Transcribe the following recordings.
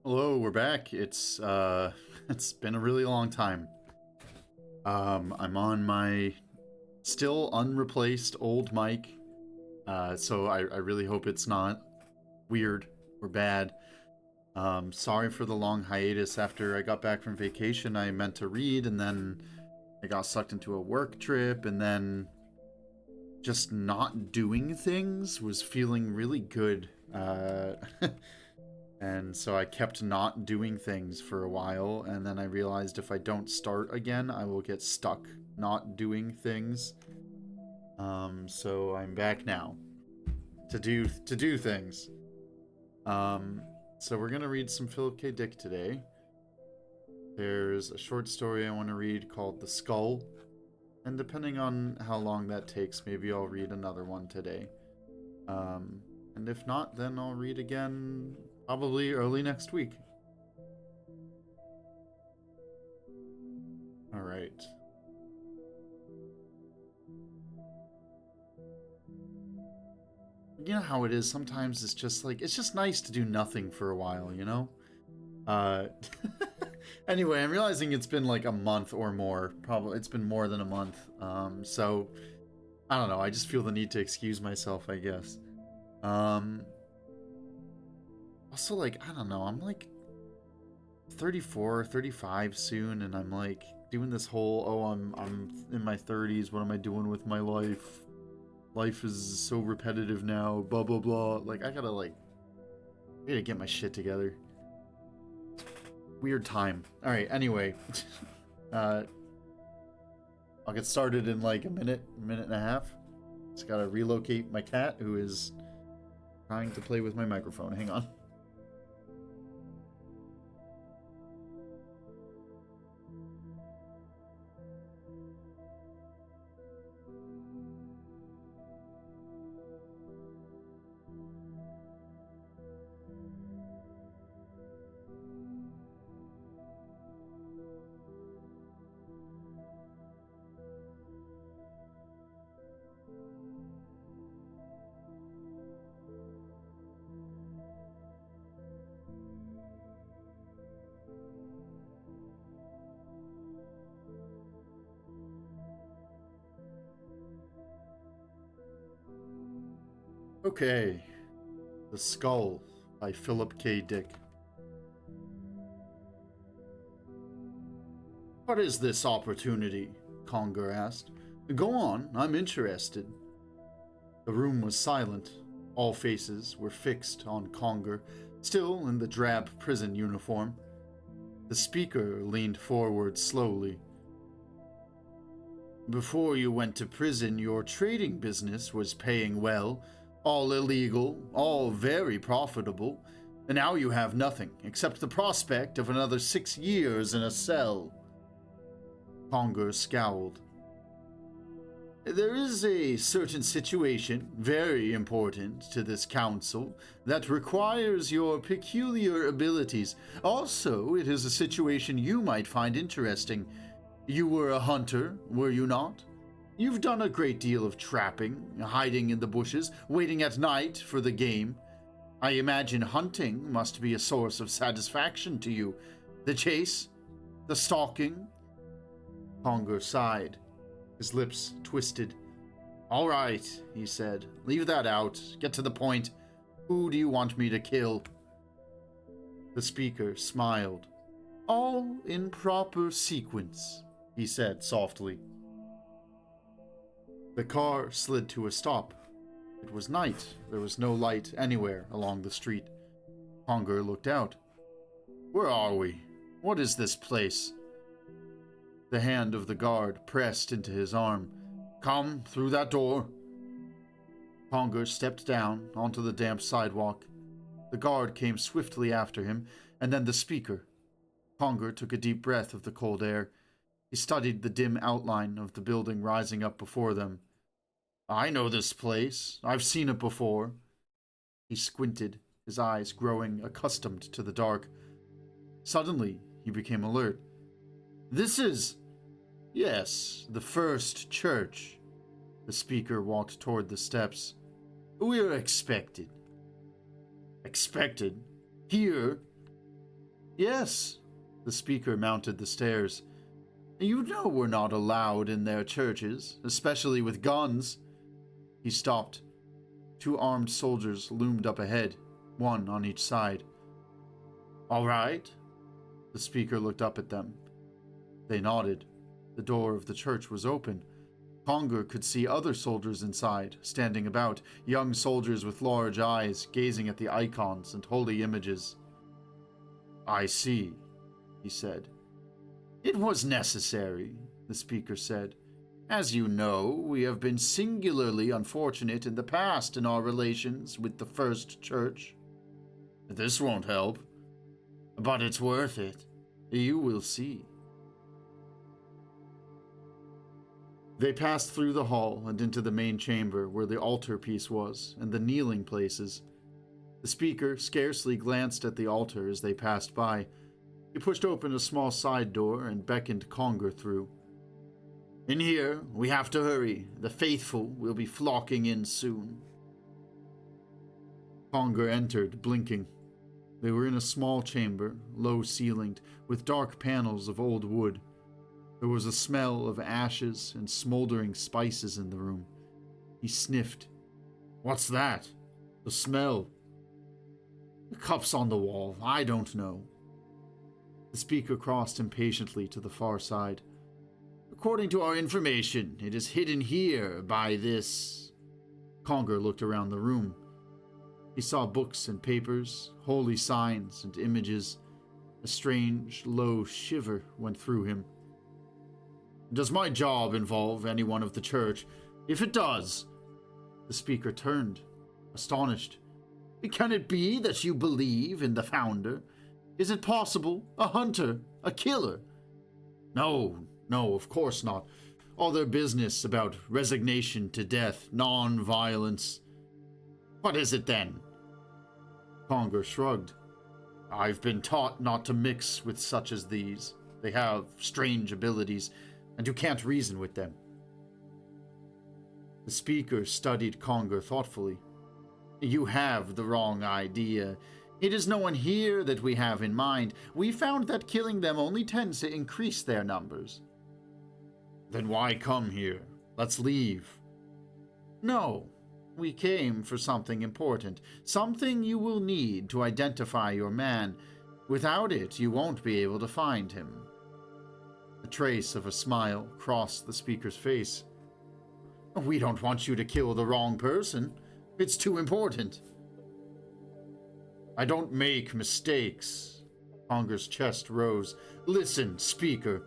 Hello, we're back. It's it's been a really long time. I'm on my still unreplaced old mic. So I really hope it's not weird or bad. Sorry for the long hiatus after I got back from vacation. I meant to read and then I got sucked into a work trip and then just not doing things was feeling really good. And so I kept not doing things for a while, and then I realized if I don't start again, I will get stuck not doing things. So I'm back now to do things. Um, so we're gonna read some Philip K. Dick today. There's a short story I want to read called "The Skull," and depending on how long that takes, maybe I'll read another one today. Um, and if not, then I'll read again probably early next week. All right. You know how it is. Sometimes it's just like it's just nice to do nothing for a while, you know? Uh anyway, I'm realizing it's been like a month or more. Probably it's been more than a month. So I don't know. I just feel the need to excuse myself, I guess. Um Also, like, I don't know. I'm like 34, 35 soon, and I'm like doing this whole I'm in my 30s. What am I doing with my life? Life is so repetitive now. Blah blah blah. Like I gotta get my shit together. Weird time. All right. Anyway, uh, I'll get started in like a minute and a half. Just gotta relocate my cat, who is trying to play with my microphone. Hang on. Okay. The Skull by Philip K. Dick. What is this opportunity? Conger asked. Go on, I'm interested. The room was silent. All faces were fixed on Conger, still in the drab prison uniform. The speaker leaned forward slowly. Before you went to prison, your trading business was paying well, all illegal, all very profitable, and now you have nothing except the prospect of another 6 years in a cell. Conger scowled. There is a certain situation, very important to this council, that requires your peculiar abilities. Also, it is a situation you might find interesting. You were a hunter, were you not? You've done a great deal of trapping, hiding in the bushes, waiting at night for the game. I imagine hunting must be a source of satisfaction to you. The chase? The stalking? Conger sighed. His lips twisted. All right, he said. Leave that out. Get to the point. Who do you want me to kill? The speaker smiled. All in proper sequence, he said softly. The car slid to a stop. It was night. There was no light anywhere along the street. Conger looked out. Where are we? What is this place? The hand of the guard pressed into his arm. Come through that door. Conger stepped down onto the damp sidewalk. The guard came swiftly after him, and then the speaker. Conger took a deep breath of the cold air. He studied the dim outline of the building rising up before them. I know this place. I've seen it before. He squinted, his eyes growing accustomed to the dark. Suddenly, he became alert. This is... Yes, the first church. The speaker walked toward the steps. We're expected. Expected? Here? Yes, the speaker mounted the stairs. You know we're not allowed in their churches, especially with guns. He stopped. 2 armed soldiers loomed up ahead, 1 on each side. All right. The speaker looked up at them. They nodded. The door of the church was open. Conger could see other soldiers inside, standing about, young soldiers with large eyes, gazing at the icons and holy images. I see, he said. It was necessary, the speaker said. As you know, we have been singularly unfortunate in the past in our relations with the First Church. This won't help, but it's worth it. You will see. They passed through the hall and into the main chamber where the altarpiece was and the kneeling places. The speaker scarcely glanced at the altar as they passed by. He pushed open a small side door and beckoned Conger through. In here, we have to hurry. The faithful will be flocking in soon. Conger entered, blinking. They were in a small chamber, low-ceilinged, with dark panels of old wood. There was a smell of ashes and smoldering spices in the room. He sniffed. What's that? The smell. The cups on the wall. I don't know. The speaker crossed impatiently to the far side. According to our information, it is hidden here by this. Conger looked around the room. He saw books and papers, holy signs and images. A strange, low shiver went through him. Does my job involve anyone of the church? If it does... The speaker turned, astonished. Can it be that you believe in the founder? Is it possible? A hunter? A killer? No, of course not. All their business about resignation to death, non-violence. What is it then? Conger shrugged. I've been taught not to mix with such as these. They have strange abilities, and you can't reason with them. The speaker studied Conger thoughtfully. You have the wrong idea. It is no one here that we have in mind. We found that killing them only tends to increase their numbers. Then why come here? Let's leave. No, we came for something important. Something you will need to identify your man. Without it, you won't be able to find him. A trace of a smile crossed the speaker's face. We don't want you to kill the wrong person. It's too important. I don't make mistakes. Conger's chest rose. Listen, speaker.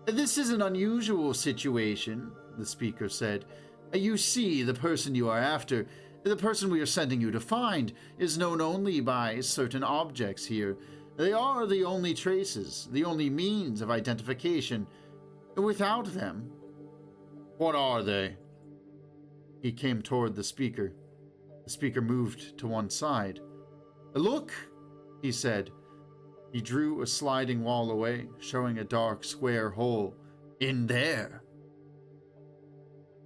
This is an unusual situation, the speaker said. You see, the person you are after, the person we are sending you to find, is known only by certain objects here. They are the only traces, the only means of identification. Without them... What are they? He came toward the speaker. The speaker moved to one side. Look, he said. He drew a sliding wall away, showing a dark square hole. In there.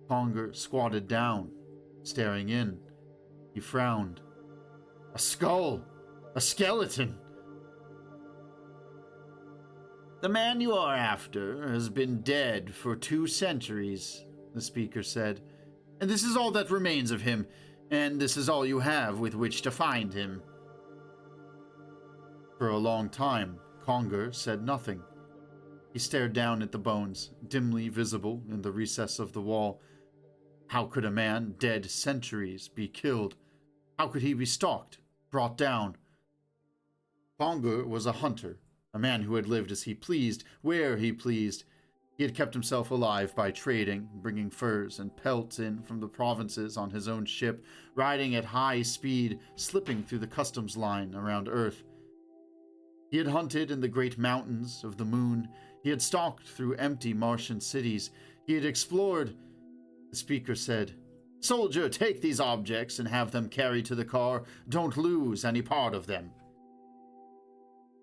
Conger squatted down, staring in. He frowned. A skull! A skeleton! The man you are after has been dead for 2 centuries, the speaker said. And this is all that remains of him, and this is all you have with which to find him. For a long time, Conger said nothing. He stared down at the bones, dimly visible in the recess of the wall. How could a man dead centuries be killed? How could he be stalked, brought down? Conger was a hunter, a man who had lived as he pleased, where he pleased. He had kept himself alive by trading, bringing furs and pelts in from the provinces on his own ship, riding at high speed, slipping through the customs line around Earth. He had hunted in the great mountains of the moon. He had stalked through empty Martian cities. He had explored. The speaker said, Soldier, take these objects and have them carried to the car. Don't lose any part of them.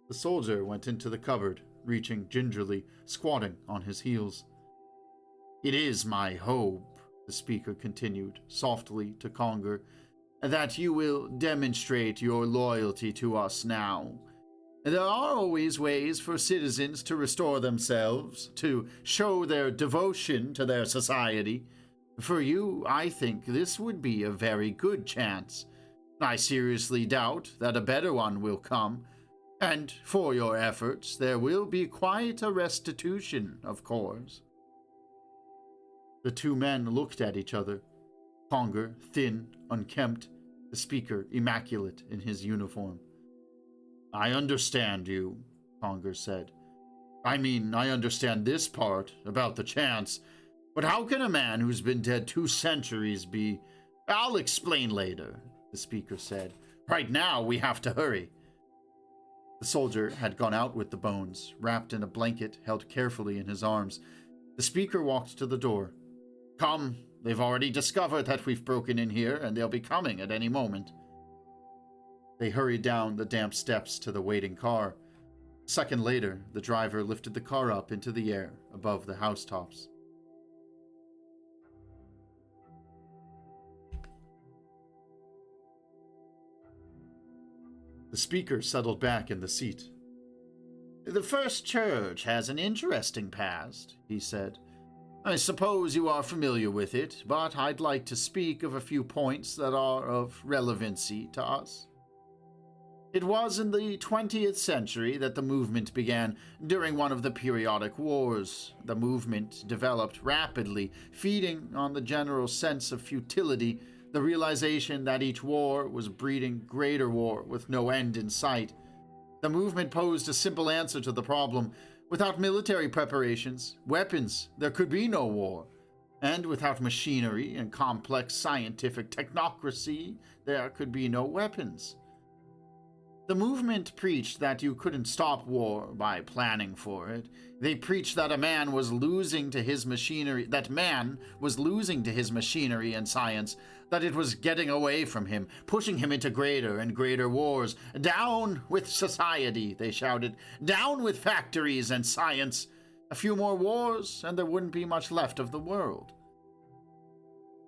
The soldier went into the cupboard, reaching gingerly, squatting on his heels. It is my hope, the speaker continued, softly to Conger, that you will demonstrate your loyalty to us now. There are always ways for citizens to restore themselves, to show their devotion to their society. For you, I think this would be a very good chance. I seriously doubt that a better one will come, and for your efforts, there will be quite a restitution, of course." The two men looked at each other. Conger, thin, unkempt, the speaker immaculate in his uniform. "I understand you," Conger said. "I understand this part about the chance, but how can a man who's been dead 2 centuries be—" "I'll explain later," the speaker said. "Right now, we have to hurry." The soldier had gone out with the bones, wrapped in a blanket held carefully in his arms. The speaker walked to the door. "Come, they've already discovered that we've broken in here, and they'll be coming at any moment." They hurried down the damp steps to the waiting car. A second later, the driver lifted the car up into the air above the housetops. The speaker settled back in the seat. "The First Church has an interesting past," he said. "I suppose you are familiar with it, but I'd like to speak of a few points that are of relevancy to us. It was in the 20th century that the movement began, during one of the periodic wars. The movement developed rapidly, feeding on the general sense of futility, the realization that each war was breeding greater war with no end in sight. The movement posed a simple answer to the problem. Without military preparations, weapons, there could be no war. And without machinery and complex scientific technocracy, there could be no weapons. The movement preached that you couldn't stop war by planning for it. They preached that man was losing to his machinery and science, that it was getting away from him, pushing him into greater and greater wars. "Down with society," they shouted. "Down with factories and science. A few more wars, and there wouldn't be much left of the world."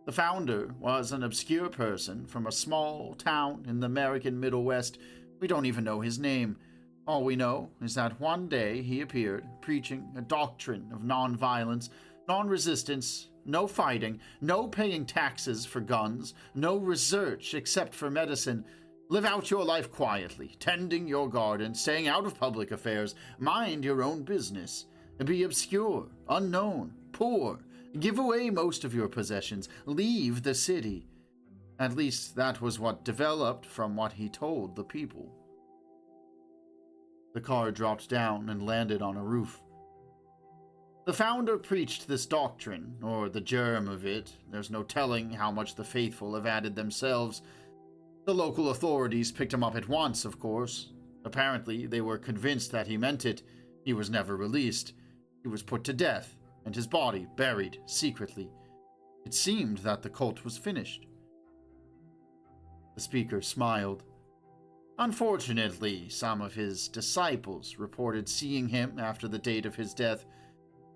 The founder was an obscure person from a small town in the American Middle West. We don't even know his name. All we know is that one day he appeared, preaching a doctrine of non-violence, non-resistance, no fighting, no paying taxes for guns, no research except for medicine. Live out your life quietly, tending your garden, staying out of public affairs, mind your own business, be obscure, unknown, poor, give away most of your possessions, leave the city. At least that was what developed from what he told the people. The car dropped down and landed on a roof. The founder preached this doctrine, or the germ of it. There's no telling how much the faithful have added themselves. The local authorities picked him up at once, of course. Apparently, they were convinced that he meant it. He was never released. He was put to death, and his body buried secretly. It seemed that the cult was finished. The speaker smiled. Unfortunately, some of his disciples reported seeing him after the date of his death.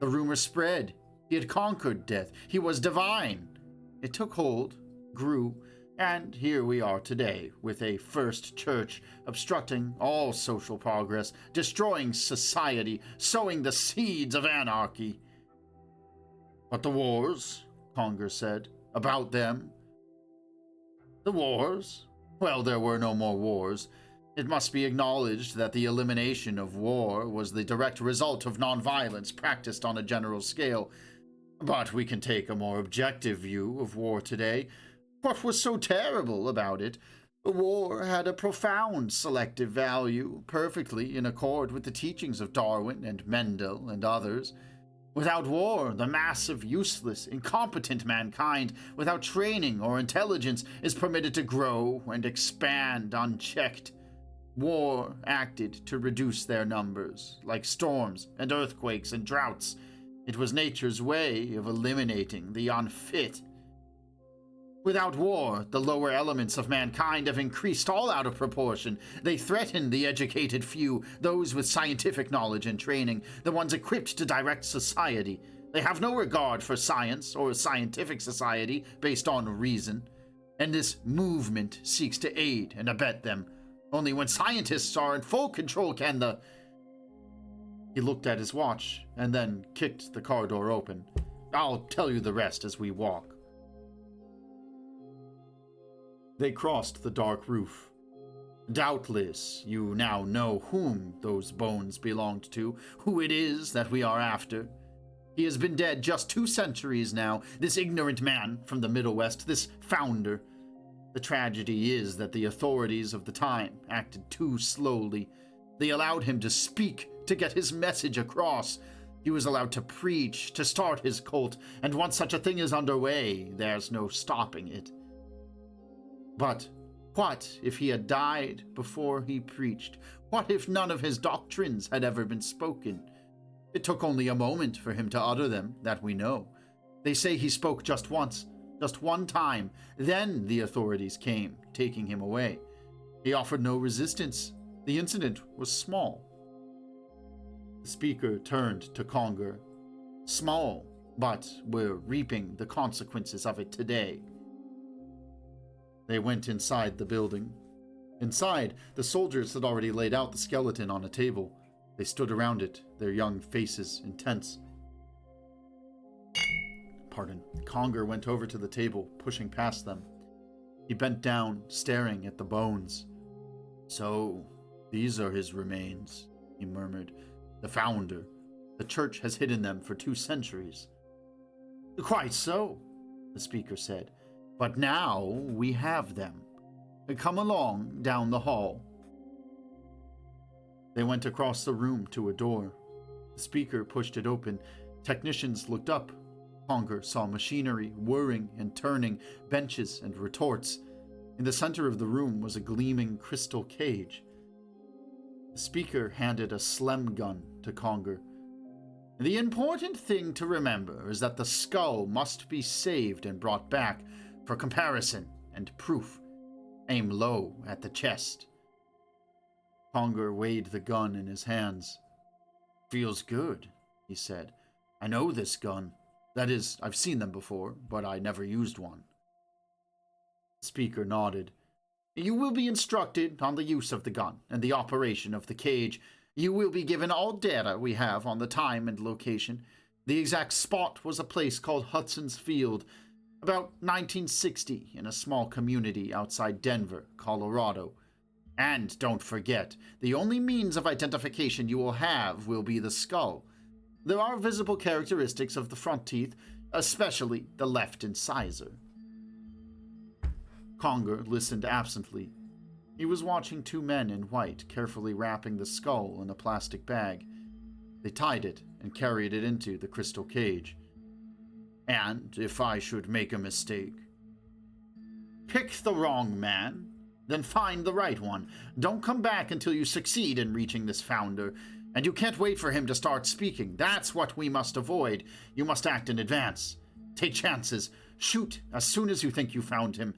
The rumor spread. He had conquered death. He was divine. It took hold, grew, and here we are today, with a First Church obstructing all social progress, destroying society, sowing the seeds of anarchy. But the wars, Conger said, about them. The wars? Well, there were no more wars. It must be acknowledged that the elimination of war was the direct result of nonviolence practiced on a general scale. But we can take a more objective view of war today. What was so terrible about it? War had a profound selective value, perfectly in accord with the teachings of Darwin and Mendel and others. Without war, the mass of useless, incompetent mankind, without training or intelligence, is permitted to grow and expand unchecked. War acted to reduce their numbers, like storms and earthquakes and droughts. It was nature's way of eliminating the unfit. Without war, the lower elements of mankind have increased all out of proportion. They threaten the educated few, those with scientific knowledge and training, the ones equipped to direct society. They have no regard for science or a scientific society based on reason. And this movement seeks to aid and abet them. Only when scientists are in full control can the... He looked at his watch and then kicked the car door open. I'll tell you the rest as we walk. They crossed the dark roof. Doubtless, you now know whom those bones belonged to, who it is that we are after. He has been dead just 2 centuries now, this ignorant man from the Middle West, this founder. The tragedy is that the authorities of the time acted too slowly. They allowed him to speak, to get his message across. He was allowed to preach, to start his cult, and once such a thing is underway, there's no stopping it. But what if he had died before he preached? What if none of his doctrines had ever been spoken? It took only a moment for him to utter them, that we know. They say he spoke just once, just one time. Then the authorities came, taking him away. He offered no resistance. The incident was small. The speaker turned to Conger. Small, but we're reaping the consequences of it today. They went inside the building. Inside, the soldiers had already laid out the skeleton on a table. They stood around it, their young faces intense. Conger went over to the table, pushing past them. He bent down, staring at the bones. So, these are his remains, he murmured. The founder. The church has hidden them for 2 centuries. Quite so, the speaker said. But now we have them. Come along down the hall. They went across the room to a door. The speaker pushed it open. Technicians looked up. Conger saw machinery whirring and turning, benches and retorts. In the center of the room was a gleaming crystal cage. The speaker handed a Slem gun to Conger. The important thing to remember is that the skull must be saved and brought back for comparison and proof. Aim low at the chest. Conger weighed the gun in his hands. Feels good, he said. I know this gun. That is, I've seen them before, but I never used one. The speaker nodded. You will be instructed on the use of the gun and the operation of the cage. You will be given all data we have on the time and location. The exact spot was a place called Hudson's Field, about 1960, in a small community outside Denver, Colorado. And don't forget, the only means of identification you will have will be the skull. There are visible characteristics of the front teeth, especially the left incisor. Conger listened absently. He was watching 2 men in white carefully wrapping the skull in a plastic bag. They tied it and carried it into the crystal cage. And if I should make a mistake? Pick the wrong man, then find the right one. Don't come back until you succeed in reaching this founder. And you can't wait for him to start speaking. That's what we must avoid. You must act in advance. Take chances. Shoot as soon as you think you found him.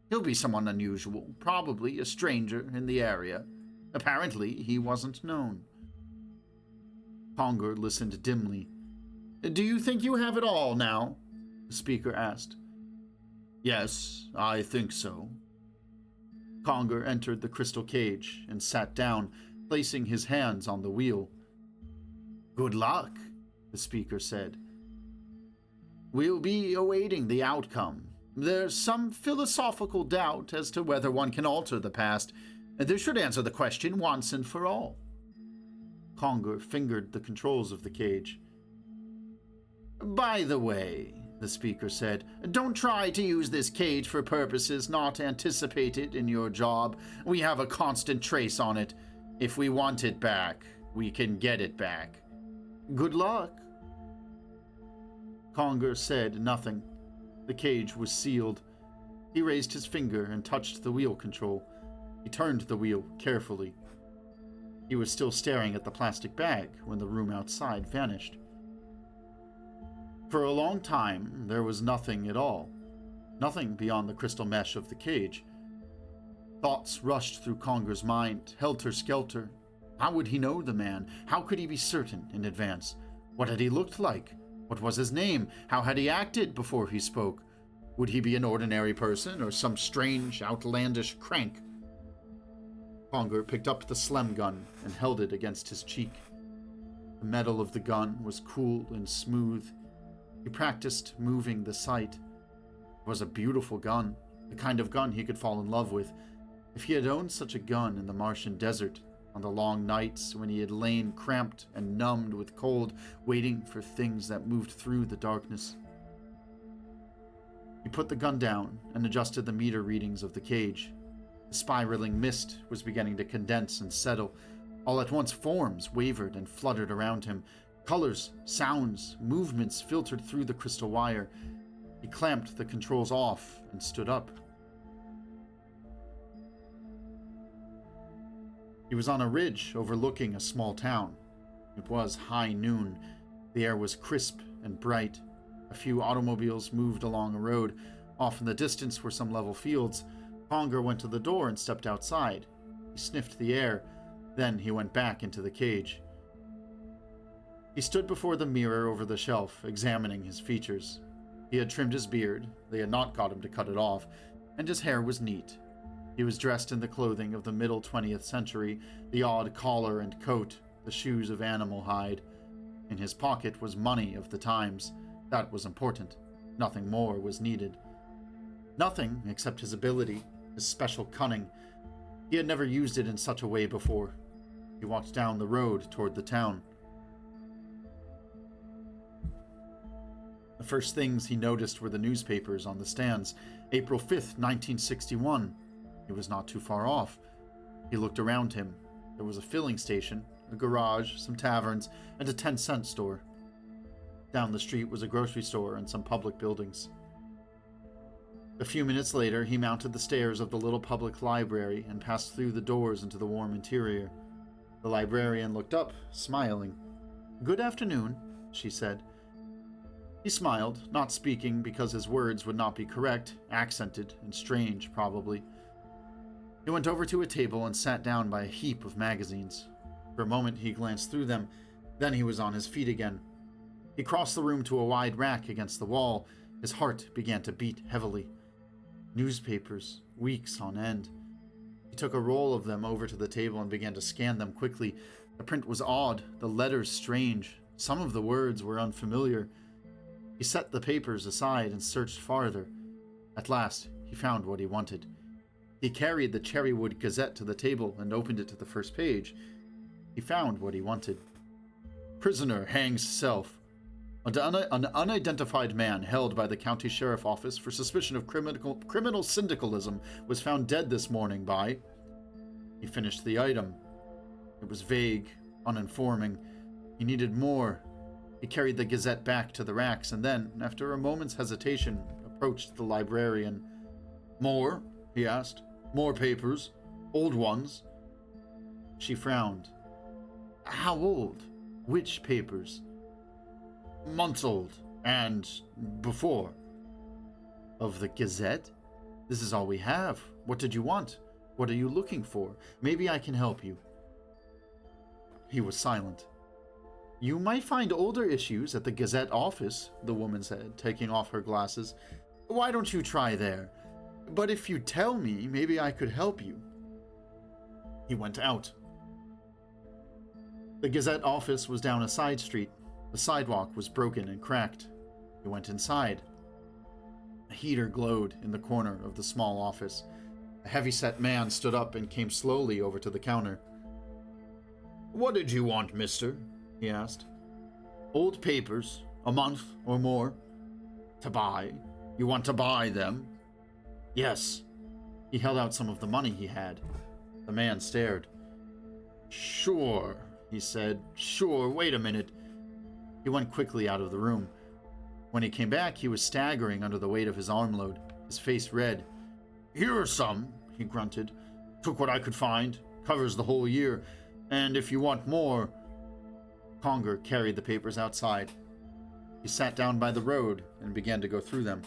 He'll be someone unusual, probably a stranger in the area. Apparently, he wasn't known. Conger listened dimly. Do you think you have it all now? The speaker asked. Yes, I think so. Conger entered the crystal cage and sat down, placing his hands on the wheel. Good luck, the speaker said. We'll be awaiting the outcome. There's some philosophical doubt as to whether one can alter the past, and this should answer the question once and for all. Conger fingered the controls of the cage. By the way, the speaker said, don't try to use this cage for purposes not anticipated in your job. We have a constant trace on it. If we want it back, we can get it back. Good luck. Conger said nothing. The cage was sealed. He raised his finger and touched the wheel control. He turned the wheel carefully. He was still staring at the plastic bag when the room outside vanished. For a long time, there was nothing at all. Nothing beyond the crystal mesh of the cage. Thoughts rushed through Conger's mind, helter-skelter. How would he know the man? How could he be certain in advance? What had he looked like? What was his name? How had he acted before he spoke? Would he be an ordinary person or some strange, outlandish crank? Conger picked up the Slem gun and held it against his cheek. The metal of the gun was cool and smooth. He practiced moving the sight. It was a beautiful gun, the kind of gun he could fall in love with. If he had owned such a gun in the Martian desert, on the long nights when he had lain cramped and numbed with cold, waiting for things that moved through the darkness. He put the gun down and adjusted the meter readings of the cage. The spiraling mist was beginning to condense and settle. All at once, forms wavered and fluttered around him. Colors, sounds, movements filtered through the crystal wire. He clamped the controls off and stood up. He was on a ridge overlooking a small town. It was high noon. The air was crisp and bright. A few automobiles moved along a road. Off in the distance were some level fields. Conger went to the door and stepped outside. He sniffed the air. Then he went back into the cage. He stood before the mirror over the shelf, examining his features. He had trimmed his beard. They had not got him to cut it off, and his hair was neat. He was dressed in the clothing of the middle 20th century, the odd collar and coat, the shoes of animal hide. In his pocket was money of the times. That was important. Nothing more was needed. Nothing except his ability, his special cunning. He had never used it in such a way before. He walked down the road toward the town. The first things he noticed were the newspapers on the stands. April 5th, 1961. He was not too far off. He looked around him. There was a filling station, a garage, some taverns, and a 10-cent store. Down the street was a grocery store and some public buildings. A few minutes later, he mounted the stairs of the little public library and passed through the doors into the warm interior. The librarian looked up, smiling. "Good afternoon," she said. He smiled, not speaking because his words would not be correct, accented and strange, probably. He went over to a table and sat down by a heap of magazines. For a moment he glanced through them, then he was on his feet again. He crossed the room to a wide rack against the wall. His heart began to beat heavily. Newspapers, weeks on end. He took a roll of them over to the table and began to scan them quickly. The print was odd, the letters strange. Some of the words were unfamiliar. He set the papers aside and searched farther. At last, he found what he wanted. He carried the Cherrywood Gazette to the table and opened it to the first page. He found what he wanted. Prisoner hangs self. An unidentified man held by the county sheriff office for suspicion of criminal syndicalism was found dead this morning by... He finished the item. It was vague, uninforming. He needed more. He carried the Gazette back to the racks and then, after a moment's hesitation, approached the librarian. "More?" he asked. "More papers? Old ones?" She frowned. "How old? Which papers?" "Months old. And before." "Of the Gazette? This is all we have. What did you want? What are you looking for? Maybe I can help you." He was silent. "You might find older issues at the Gazette office," the woman said, taking off her glasses. "Why don't you try there? But if you tell me, maybe I could help you." He went out. The Gazette office was down a side street. The sidewalk was broken and cracked. He went inside. A heater glowed in the corner of the small office. A heavy-set man stood up and came slowly over to the counter. "What did you want, mister?" he asked. "Old papers, a month or more." "To buy? You want to buy them?" "Yes." He held out some of the money he had. The man stared. "Sure," he said. "Sure, wait a minute." He went quickly out of the room. When he came back, he was staggering under the weight of his armload, his face red. "Here are some," he grunted. "Took what I could find. Covers the whole year. And if you want more..." Conger carried the papers outside. He sat down by the road and began to go through them.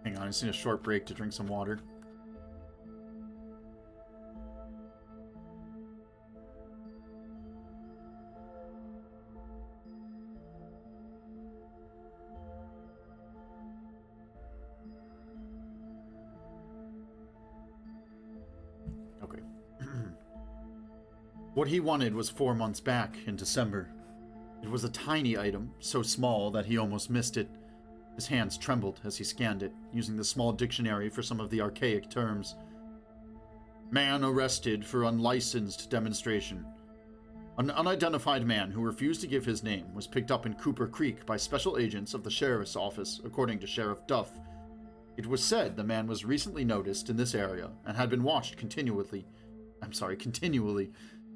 Hang on, I just need a short break to drink some water. Okay. What he wanted was 4 months back in December. It was a tiny item, so small that he almost missed it. His hands trembled as he scanned it, using the small dictionary for some of the archaic terms. Man arrested for unlicensed demonstration. An unidentified man who refused to give his name was picked up in Cooper Creek by special agents of the sheriff's office, according to Sheriff Duff. It was said the man was recently noticed in this area and had been watched continually.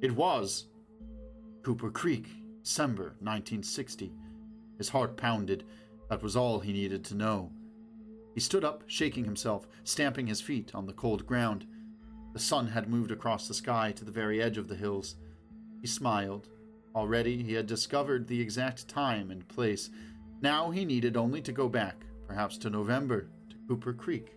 It was Cooper Creek, December 1960. His heart pounded. That was all he needed to know. He stood up, shaking himself, stamping his feet on the cold ground. The sun had moved across the sky to the very edge of the hills. He smiled. Already he had discovered the exact time and place. Now he needed only to go back, perhaps to November, to Cooper Creek.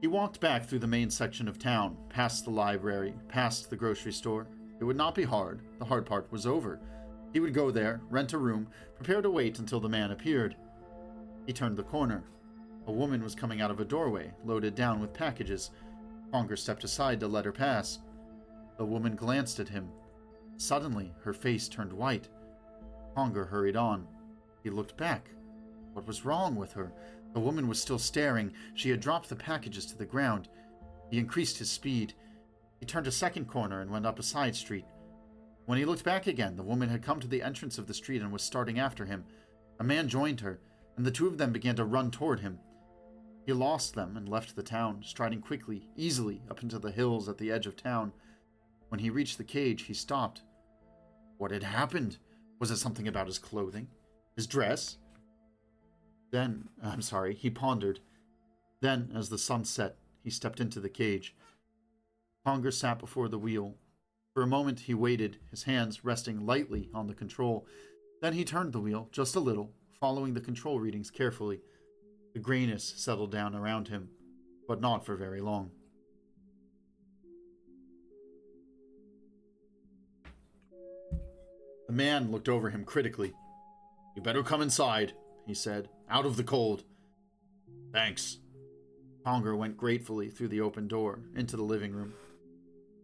He walked back through the main section of town, past the library, past the grocery store. It would not be hard. The hard part was over. He would go there, rent a room, prepare to wait until the man appeared. He turned the corner. A woman was coming out of a doorway, loaded down with packages. Conger stepped aside to let her pass. The woman glanced at him. Suddenly, her face turned white. Conger hurried on. He looked back. What was wrong with her? The woman was still staring. She had dropped the packages to the ground. He increased his speed. He turned a second corner and went up a side street. When he looked back again, the woman had come to the entrance of the street and was starting after him. A man joined her, and the two of them began to run toward him. He lost them and left the town, striding quickly, easily, up into the hills at the edge of town. When he reached the cage, he stopped. What had happened? Was it something about his clothing? His dress? He pondered. Then, as the sun set, he stepped into the cage. Conger sat before the wheel. For a moment he waited, his hands resting lightly on the control. Then he turned the wheel, just a little, following the control readings carefully. The grayness settled down around him, but not for very long. The man looked over him critically. "You better come inside," he said. "Out of the cold." "Thanks." Conger went gratefully through the open door, into the living room.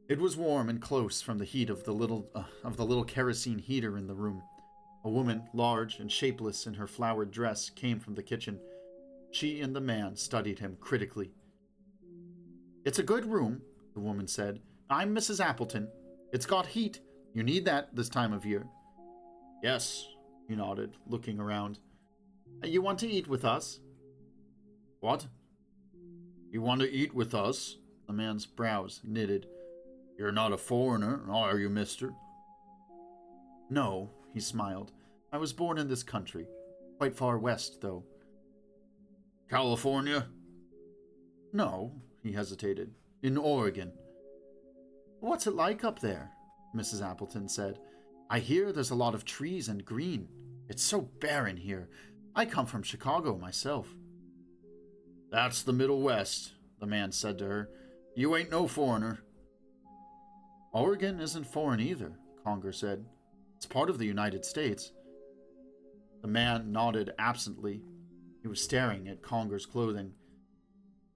It was warm and close from the heat of the little kerosene heater in the room. A woman, large and shapeless in her flowered dress, came from the kitchen. She and the man studied him critically. "It's a good room," the woman said. "I'm Mrs. Appleton. It's got heat. You need that this time of year." "Yes," he nodded, looking around. "You want to eat with us?" "What? You want to eat with us?" The man's brows knitted. "You're not a foreigner, are you, mister?" "No," he smiled. "I was born in this country. Quite far west, though." "California?" "No," he hesitated. "In Oregon." "What's it like up there?" Mrs. Appleton said. "I hear there's a lot of trees and green. It's so barren here. I come from Chicago myself." "That's the Middle West," the man said to her. "You ain't no foreigner." "Oregon isn't foreign either," Conger said. "It's part of the United States." The man nodded absently. He was staring at Conger's clothing.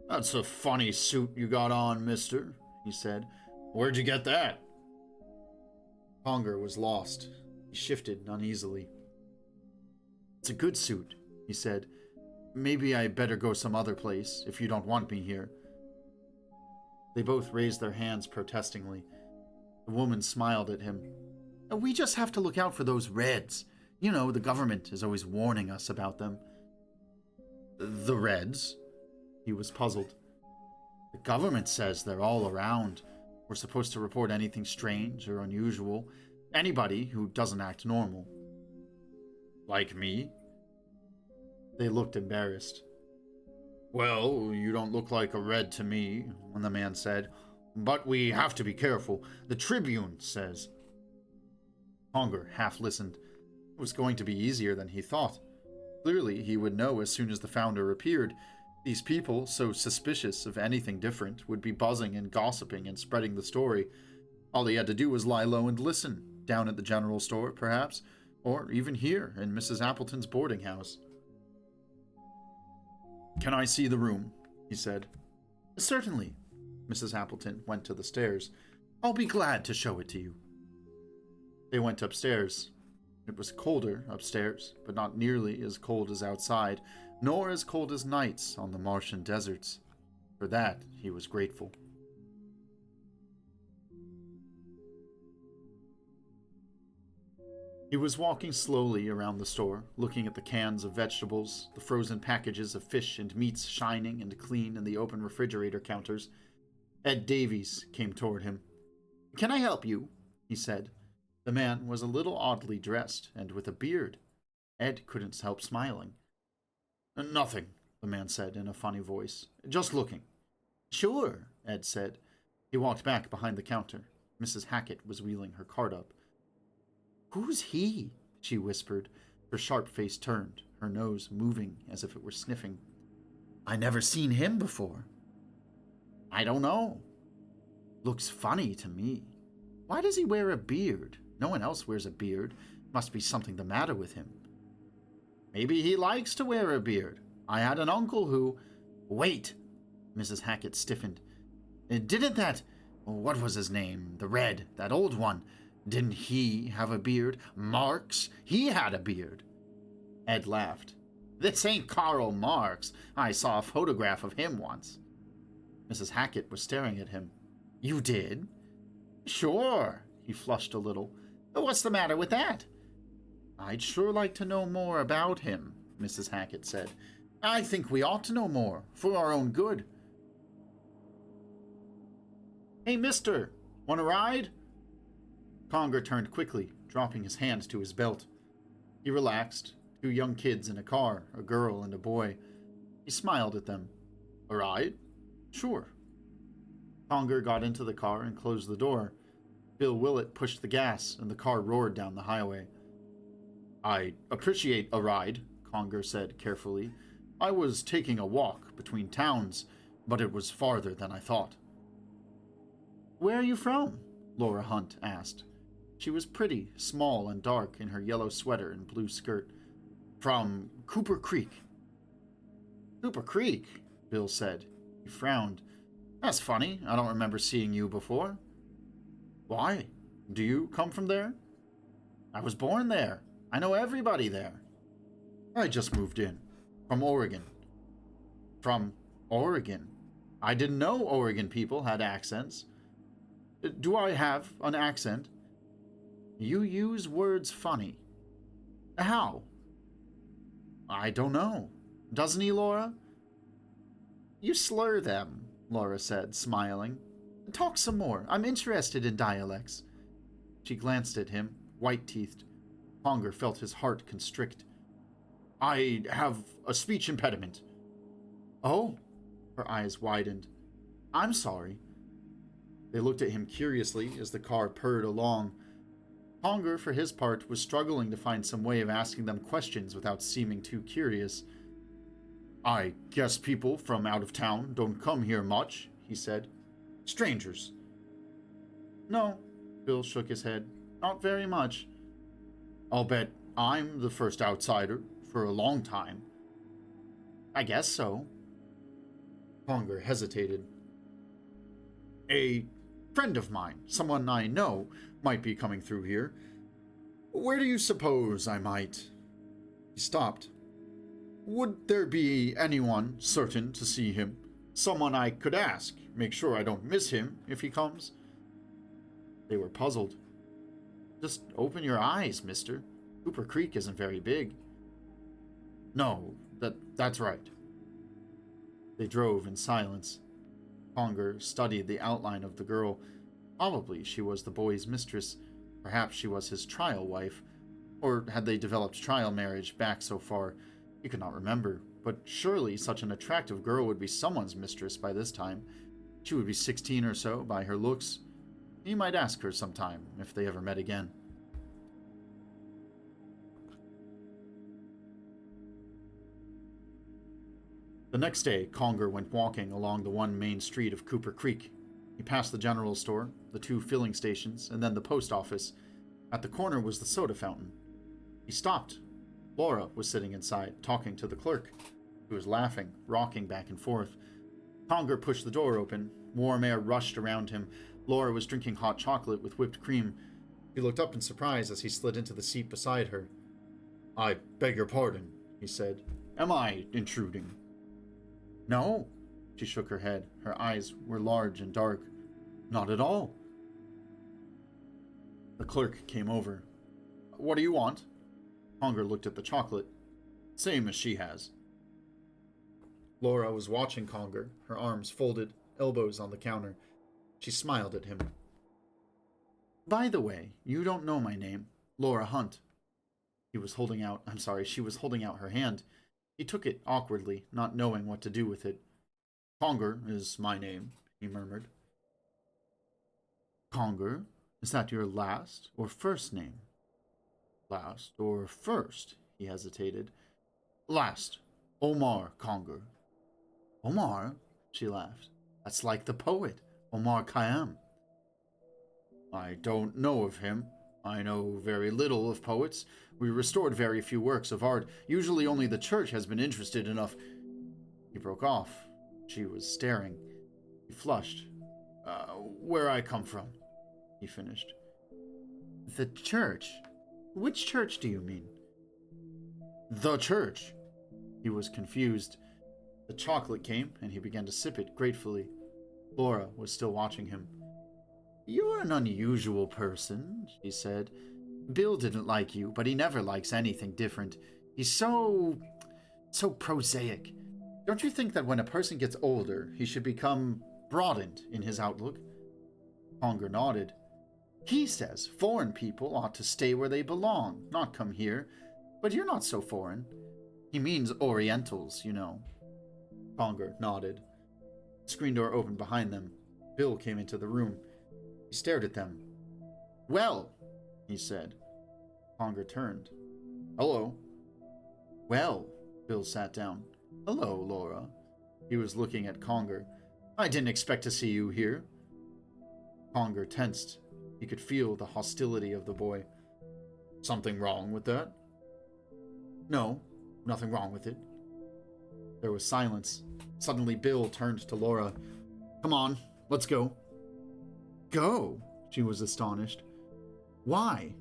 "That's a funny suit you got on, mister," he said. "Where'd you get that?" Conger was lost. He shifted uneasily. "It's a good suit," he said. "Maybe I better go some other place, if you don't want me here." They both raised their hands protestingly. The woman smiled at him. "We just have to look out for those Reds. You know, the government is always warning us about them." "The Reds?" He was puzzled. "The government says they're all around. We're supposed to report anything strange or unusual. Anybody who doesn't act normal." "Like me?" They looked embarrassed. "Well, you don't look like a Red to me," the man said. "But we have to be careful. The Tribune says." Conger half listened. It was going to be easier than he thought. Clearly, he would know as soon as the founder appeared. These people, so suspicious of anything different, would be buzzing and gossiping and spreading the story. All he had to do was lie low and listen, down at the general store, perhaps, or even here in Mrs. Appleton's boarding house. "Can I see the room?" he said. "Certainly." Mrs. Appleton went to the stairs. "I'll be glad to show it to you." They went upstairs. It was colder upstairs, but not nearly as cold as outside, nor as cold as nights on the Martian deserts. For that, he was grateful. He was walking slowly around the store, looking at the cans of vegetables, the frozen packages of fish and meats shining and clean in the open refrigerator counters. Ed Davies came toward him. "Can I help you?" he said. The man was a little oddly dressed and with a beard. Ed couldn't help smiling. "Nothing," the man said in a funny voice. "Just looking." "Sure," Ed said. He walked back behind the counter. Mrs. Hackett was wheeling her cart up. "Who's he?" she whispered, her sharp face turned, her nose moving as if it were sniffing. "I never seen him before." "I don't know." "Looks funny to me. Why does he wear a beard? No one else wears a beard. Must be something the matter with him." "Maybe he likes to wear a beard. I had an uncle who—" "Wait!" Mrs. Hackett stiffened. "Didn't that— what was his name? The Red, that old one. Didn't he have a beard? Marx? He had a beard." Ed laughed. "This ain't Karl Marx. I saw a photograph of him once." Mrs. Hackett was staring at him. "You did?" "Sure." He flushed a little. "What's the matter with that?" "I'd sure like to know more about him," Mrs. Hackett said. "I think we ought to know more, for our own good." "Hey, mister, want a ride?" Conger turned quickly, dropping his hand to his belt. He relaxed. 2 young kids in a car, a girl and a boy. He smiled at them. "A ride?" "Sure." Conger got into the car and closed the door. Bill Willett pushed the gas, and the car roared down the highway. "I appreciate a ride," Conger said carefully. "I was taking a walk between towns, but it was farther than I thought." "Where are you from?" Laura Hunt asked. She was pretty, small and dark in her yellow sweater and blue skirt. "From Cooper Creek." "Cooper Creek?" Bill said. He frowned. "That's funny. I don't remember seeing you before." "Why? Do you come from there?" "I was born there. I know everybody there." "I just moved in. From Oregon." "From Oregon? I didn't know Oregon people had accents." "Do I have an accent?" "You use words funny." "How?" "I don't know. Doesn't he, Laura?" "You slur them," Laura said, smiling. "Talk some more. I'm interested in dialects." She glanced at him, white-teethed. Conger felt his heart constrict. "I have a speech impediment." "Oh?" Her eyes widened. "I'm sorry." They looked at him curiously as the car purred along. Conger, for his part, was struggling to find some way of asking them questions without seeming too curious. "I guess people from out of town don't come here much," he said. "Strangers." "No," Bill shook his head. "Not very much." "I'll bet I'm the first outsider for a long time." "I guess so." Conger hesitated. "A friend of mine, someone I know, might be coming through here. Where do you suppose I might—" He stopped. "Would there be anyone certain to see him? Someone I could ask, make sure I don't miss him if he comes?" They were puzzled. "Just open your eyes, mister. Cooper Creek isn't very big." "No, that's right." They drove in silence. Conger studied the outline of the girl. Probably she was the boy's mistress. Perhaps she was his trial wife. Or had they developed trial marriage back so far? He could not remember, but surely such an attractive girl would be someone's mistress by this time. She would be 16 or so by her looks. He might ask her sometime, if they ever met again. The next day, Conger went walking along the one main street of Cooper Creek. He passed the general store, the 2 filling stations, and then the post office. At the corner was the soda fountain. He stopped. Laura was sitting inside, talking to the clerk, who was laughing, rocking back and forth. Conger pushed the door open. Warm air rushed around him. Laura was drinking hot chocolate with whipped cream. He looked up in surprise as he slid into the seat beside her. I beg your pardon, he said. Am I intruding? No. She shook her head. Her eyes were large and dark. Not at all. The clerk came over. What do you want? Conger looked at the chocolate. Same as she has. Laura was watching Conger, her arms folded, elbows on the counter. She smiled at him. By the way, you don't know my name. Laura Hunt. She was holding out her hand. He took it awkwardly, not knowing what to do with it. Conger is my name, he murmured. Conger? Is that your last or first name? Last or first? He hesitated. Last. Omar Conger. Omar? She laughed. That's like the poet, Omar Khayyam. I don't know of him. I know very little of poets. We restored very few works of art. Usually only the church has been interested enough. He broke off. She was staring. He flushed. Where I come from, he finished. The church? Which church do you mean? The church. He was confused. The chocolate came, and he began to sip it gratefully. Laura was still watching him. You're an unusual person, she said. Bill didn't like you, but he never likes anything different. He's so prosaic. Don't you think that when a person gets older, he should become broadened in his outlook? Conger nodded. He says foreign people ought to stay where they belong, not come here. But you're not so foreign. He means Orientals, you know. Conger nodded. The screen door opened behind them. Bill came into the room. He stared at them. Well, he said. Conger turned. Hello. Well, Bill sat down. Hello, Laura. He was looking at Conger. I didn't expect to see you here. Conger tensed. He could feel the hostility of the boy. Something wrong with that? No, nothing wrong with it. There was silence. Suddenly Bill turned to Laura. Come on, let's go. Go? She was astonished. Why?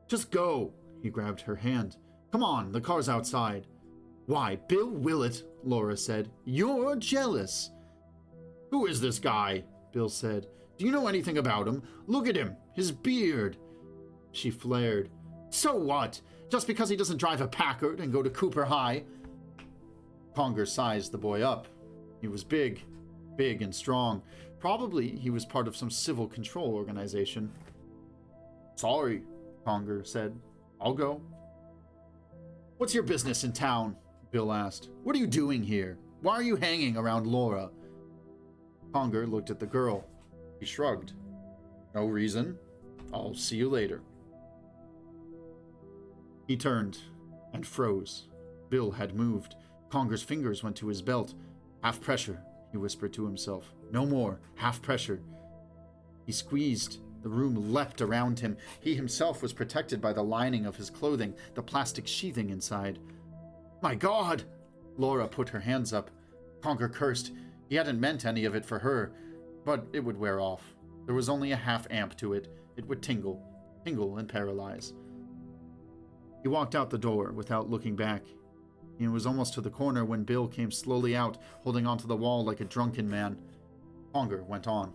Just go. He grabbed her hand. Come on, the car's outside. Why, Bill Willett, Laura said. You're jealous. Who is this guy? Bill said. Do you know anything about him? Look at him, his beard. She flared. So what? Just because he doesn't drive a Packard and go to Cooper High? Conger sized the boy up. He was big and strong. Probably he was part of some civil control organization. Sorry, Conger said. I'll go. What's your business in town? Bill asked. What are you doing here? Why are you hanging around Laura? Conger looked at the girl. He shrugged. No reason. I'll see you later. He turned and froze. Bill had moved. Conger's fingers went to his belt. Half pressure, he whispered to himself. No more. Half pressure. He squeezed. The room leapt around him. He himself was protected by the lining of his clothing, the plastic sheathing inside. My God! Laura put her hands up. Conger cursed. He hadn't meant any of it for her, but it would wear off. There was only a half amp to it. It would tingle and paralyze. He walked out the door without looking back. He was almost to the corner when Bill came slowly out, holding onto the wall like a drunken man. Conger went on.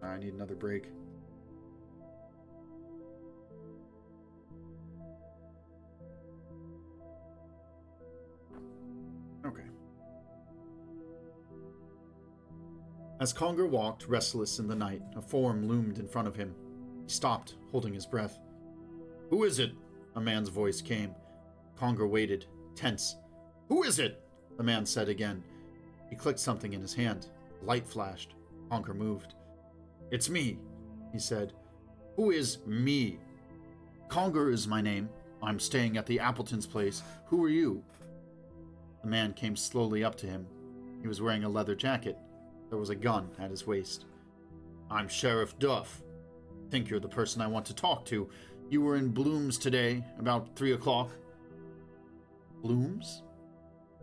I need another break. Okay. As Conger walked, restless in the night, a form loomed in front of him. He stopped, holding his breath. Who is it? A man's voice came. Conger waited, tense. Who is it? The man said again. He clicked something in his hand. Light flashed. Conger moved. It's me, he said. Who is me? Conger is my name. I'm staying at the Appleton's place. Who are you? The man came slowly up to him. He was wearing a leather jacket. There was a gun at his waist. I'm Sheriff Duff. I think you're the person I want to talk to. You were in Bloom's today, about 3 o'clock. Blooms?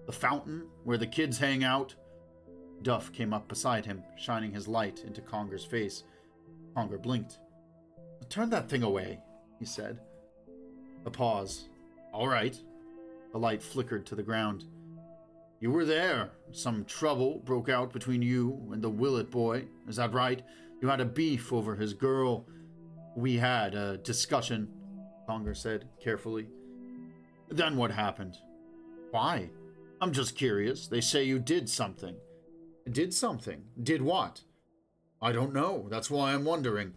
The fountain where the kids hang out? Duff came up beside him, shining his light into Conger's face. Conger blinked. "Turn that thing away," he said. A pause. "All right." The light flickered to the ground. "You were there. Some trouble broke out between you and the Willett boy. Is that right? You had a beef over his girl." "We had a discussion," Conger said carefully. "Then what happened?" "Why?" "I'm just curious. They say you did something." "Did something? Did what?" "I don't know. That's why I'm wondering.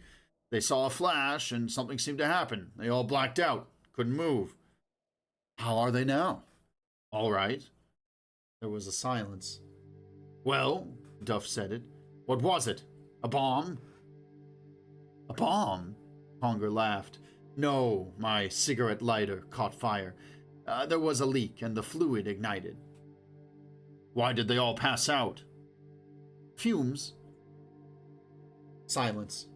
They saw a flash and something seemed to happen. They all blacked out. Couldn't move." "How are they now?" "All right." There was a silence. "Well," Duff said it. "What was it? A bomb?" "A bomb?" Conger laughed. "No, my cigarette lighter caught fire. There was a leak and the fluid ignited." "Why did they all pass out?" "Fumes." Silence.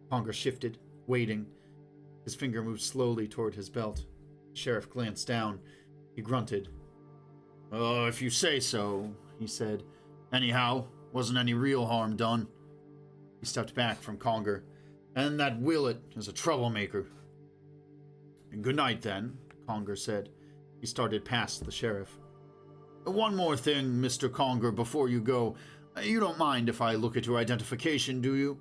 Conger shifted, waiting. His finger moved slowly toward his belt. The sheriff glanced down. He grunted. "Oh, if you say so," he said. "Anyhow, wasn't any real harm done." He stepped back from Conger. "And that Willett is a troublemaker." "Good night, then," Conger said. He started past the sheriff. "One more thing, Mr. Conger, before you go. You don't mind if I look at your identification, do you?"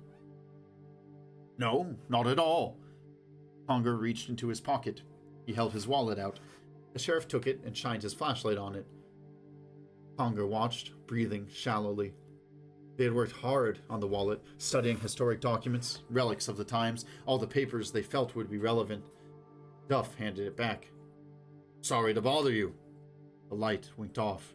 "No, not at all." Conger reached into his pocket. He held his wallet out. The sheriff took it and shined his flashlight on it. Conger watched, breathing shallowly. They had worked hard on the wallet, studying historic documents, relics of the times, all the papers they felt would be relevant. Duff handed it back. "Sorry to bother you." The light winked off.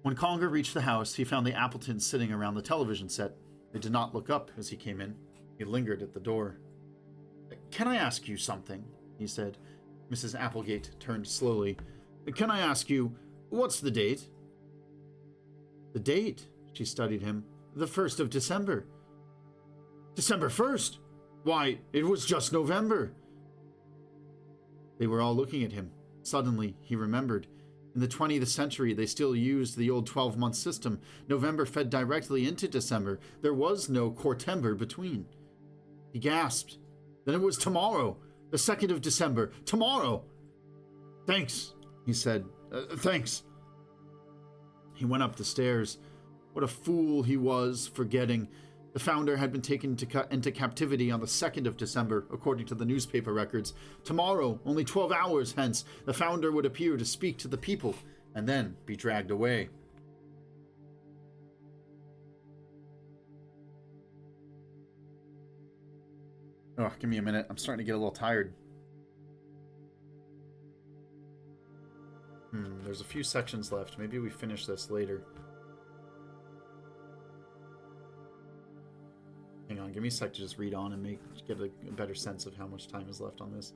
When Conger reached the house, he found the Appletons sitting around the television set. They did not look up as he came in. He lingered at the door. "Can I ask you something?" he said. Mrs. Applegate turned slowly. "Can I ask you, what's the date?" "The date?" She studied him. "The 1st of December." "December 1st? Why, it was just November." They were all looking at him. Suddenly, he remembered. In the 20th century, they still used the old 12-month system. November fed directly into December. There was no Quartember between. He gasped. Then it was tomorrow, the 2nd of December. Tomorrow! "Thanks," he said. Thanks." He went up the stairs. What a fool he was, forgetting. The founder had been taken into captivity on the 2nd of December, according to the newspaper records. Tomorrow, only 12 hours hence, the founder would appear to speak to the people, and then be dragged away. Oh, give me a minute. I'm starting to get a little tired. There's a few sections left. Maybe we finish this later. Hang on, give me a sec to just read on and get a better sense of how much time is left on this.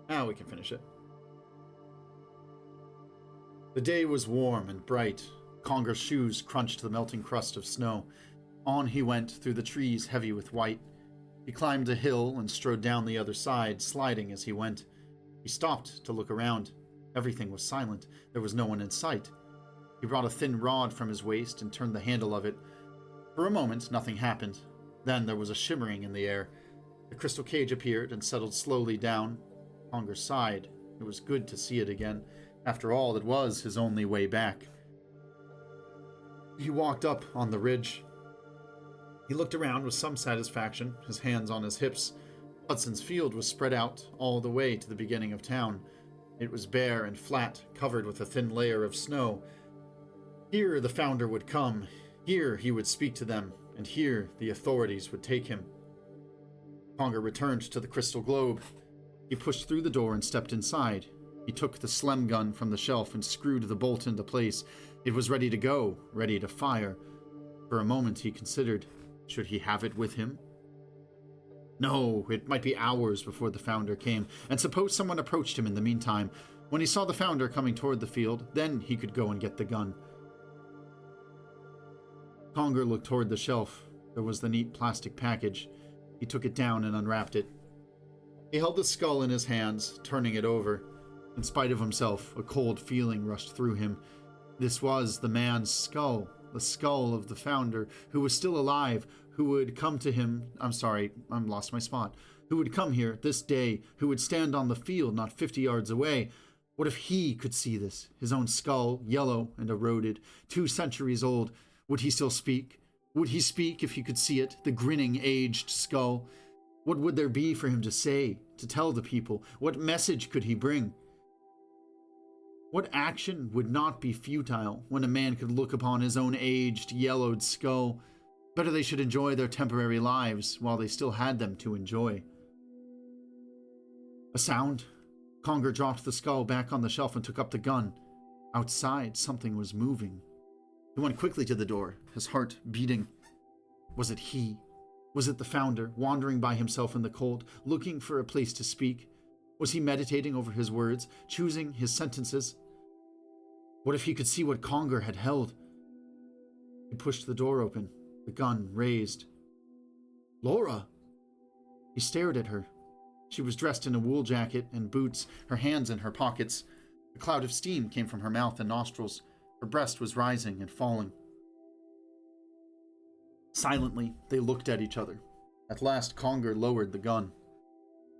Now we can finish it. The day was warm and bright. Conger's shoes crunched the melting crust of snow. On he went through the trees heavy with white. He climbed a hill and strode down the other side, sliding as he went. He stopped to look around. Everything was silent. There was no one in sight. He brought a thin rod from his waist and turned the handle of it. For a moment, nothing happened. Then there was a shimmering in the air. The crystal cage appeared and settled slowly down. Conger sighed. It was good to see it again. After all, it was his only way back. He walked up on the ridge. He looked around with some satisfaction, his hands on his hips. Hudson's Field was spread out all the way to the beginning of town. It was bare and flat, covered with a thin layer of snow. Here the founder would come. Here he would speak to them, and here the authorities would take him. Conger returned to the crystal globe. He pushed through the door and stepped inside. He took the Slem gun from the shelf and screwed the bolt into place. It was ready to go, ready to fire. For a moment he considered, should he have it with him? No, it might be hours before the founder came, and suppose someone approached him in the meantime. When he saw the founder coming toward the field, then he could go and get the gun. Conger looked toward the shelf. There was the neat plastic package. He took it down and unwrapped it. He held the skull in his hands, turning it over. In spite of himself, a cold feeling rushed through him. This was the man's skull, the skull of the founder, who was still alive, who would come to him. I'm lost my spot. Who would come here this day, who would stand on the field not 50 yards away. What if he could see this? His own skull, yellow and eroded, 2 centuries old. Would he still speak? Would he speak if he could see it, the grinning, aged skull? What would there be for him to say, to tell the people? What message could he bring? What action would not be futile when a man could look upon his own aged, yellowed skull? Better they should enjoy their temporary lives while they still had them to enjoy. A sound. Conger dropped the skull back on the shelf and took up the gun. Outside, something was moving. He went quickly to the door, his heart beating. Was it he? Was it the founder, wandering by himself in the cold, looking for a place to speak? Was he meditating over his words, choosing his sentences? What if he could see what Conger had held? He pushed the door open, the gun raised. Laura! He stared at her. She was dressed in a wool jacket and boots, her hands in her pockets. A cloud of steam came from her mouth and nostrils. Her breast was rising and falling. Silently, they looked at each other. At last, Conger lowered the gun.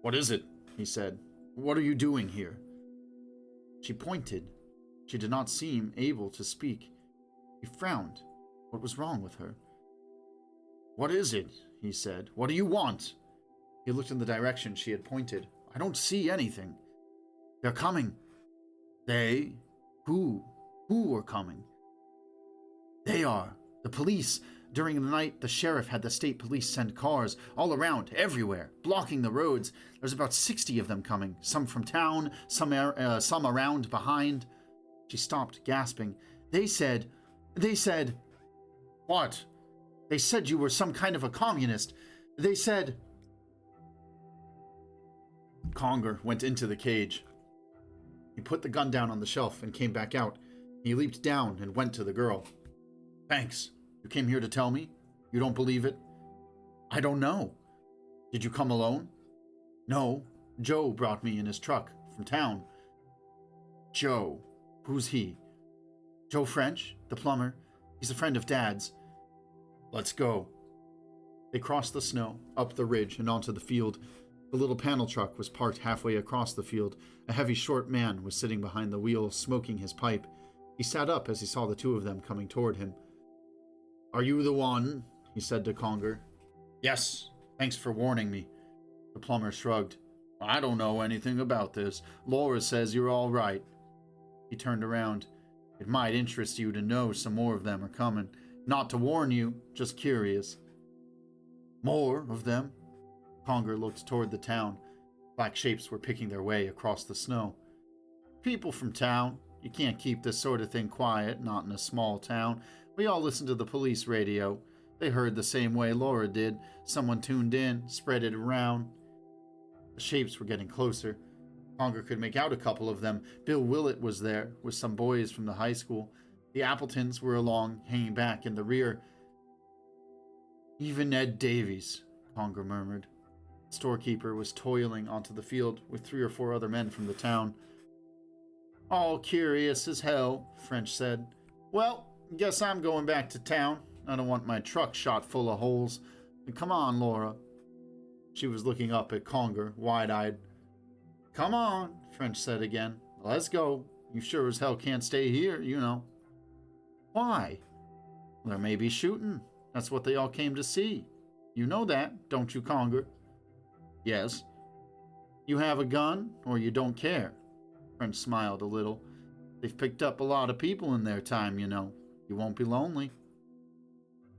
"What is it?" he said. "What are you doing here?" She pointed. She did not seem able to speak. He frowned. What was wrong with her? "What is it?" he said. "What do you want?" He looked in the direction she had pointed. "I don't see anything." "They're coming." "They? Who? Who are coming?" "They are. The police. During the night, the sheriff had the state police send cars all around, everywhere, blocking the roads. There's about 60 of them coming, some from town, some around behind." She stopped, gasping. They said... "What?" "They said you were some kind of a communist. They said..." Conger went into the cage. He put the gun down on the shelf and came back out. He leaped down and went to the girl. "Thanks. You came here to tell me? You don't believe it?" "I don't know." "Did you come alone?" "No. Joe brought me in his truck from town." "Joe? Who's he?" "Joe French, the plumber. He's a friend of Dad's." "Let's go." They crossed the snow, up the ridge, and onto the field. The little panel truck was parked halfway across the field. A heavy, short man was sitting behind the wheel, smoking his pipe. He sat up as he saw the two of them coming toward him. "Are you the one?" he said to Conger. "Yes. Thanks for warning me." The plumber shrugged. "I don't know anything about this. Laura says you're all right." He turned around. "It might interest you to know some more of them are coming. Not to warn you, just curious." "More of them?" Conger looked toward the town. Black shapes were picking their way across the snow. "People from town. You can't keep this sort of thing quiet, not in a small town. We all listen to the police radio. They heard the same way Laura did. Someone tuned in, spread it around." The shapes were getting closer. Conger could make out a couple of them. Bill Willett was there, with some boys from the high school. The Appletons were along, hanging back in the rear. "Even Ed Davies," Conger murmured. The storekeeper was toiling onto the field with 3 or 4 other men from the town. "All curious as hell," French said. "Well, guess I'm going back to town. I don't want my truck shot full of holes. Come on, Laura." She was looking up at Conger, wide-eyed. "Come on," French said again. "Let's go. You sure as hell can't stay here, you know." "Why?" "There may be shooting. That's what they all came to see. You know that, don't you, Conger?" "Yes." "You have a gun, or you don't care?" French smiled a little. "They've picked up a lot of people in their time, you know. You won't be lonely."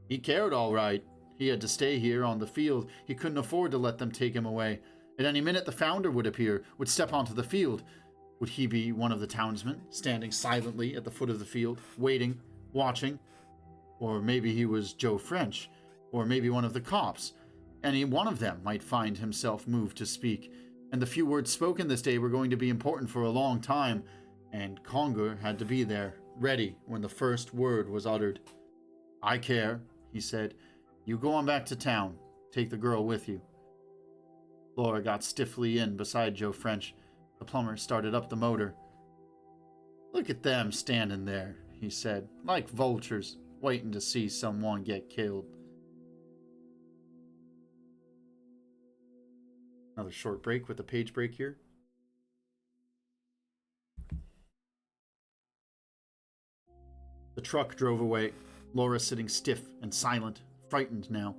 He cared all right. He had to stay here on the field. He couldn't afford to let them take him away. At any minute the founder would appear, would step onto the field. Would he be one of the townsmen, standing silently at the foot of the field, waiting, watching? Or maybe he was Joe French, or maybe one of the cops. Any one of them might find himself moved to speak. And the few words spoken this day were going to be important for a long time, and Conger had to be there, ready when the first word was uttered. "I care," he said. "You go on back to town. Take the girl with you." Laura got stiffly in beside Joe French. The plumber started up the motor. "Look at them standing there," he said, "like vultures, waiting to see someone get killed." Another short break with a page break here. The truck drove away, Laura sitting stiff and silent, frightened now.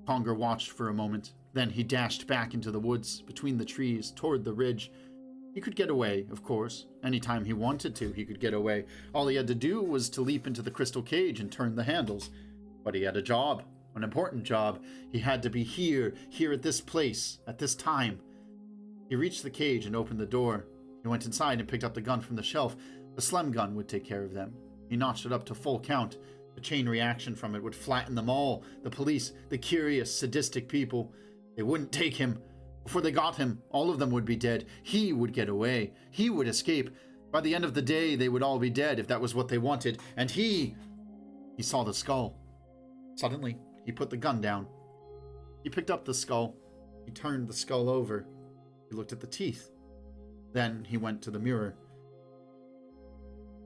Conger watched for a moment, then he dashed back into the woods, between the trees, toward the ridge. He could get away, of course. Anytime he wanted to, he could get away. All he had to do was to leap into the crystal cage and turn the handles. But he had a job, an important job. He had to be here at this place, at this time. He reached the cage and opened the door. He went inside and picked up the gun from the shelf. The Slem gun would take care of them. He notched it up to full count. The chain reaction from it would flatten them all. The police, the curious, sadistic people. They wouldn't take him. Before they got him, all of them would be dead. He would get away. He would escape. By the end of the day, they would all be dead if that was what they wanted. And he saw the skull. Suddenly, he put the gun down. He picked up the skull. He turned the skull over. He looked at the teeth. Then he went to the mirror.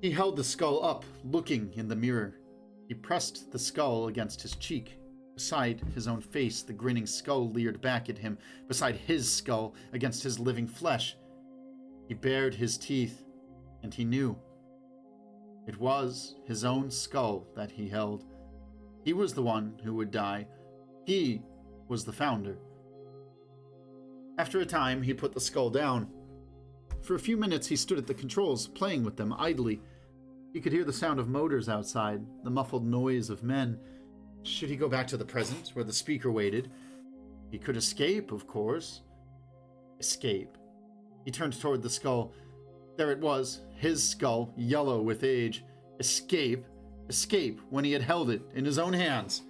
He held the skull up, looking in the mirror. He pressed the skull against his cheek. Beside his own face, the grinning skull leered back at him, beside his skull, against his living flesh. He bared his teeth, and he knew. It was his own skull that he held. He was the one who would die. He was the founder. After a time, he put the skull down. For a few minutes, he stood at the controls, playing with them idly. He could hear the sound of motors outside, the muffled noise of men. Should he go back to the present, where the speaker waited? He could escape, of course. Escape. He turned toward the skull. There it was, his skull, yellow with age. Escape. Escape, when he had held it in his own hands.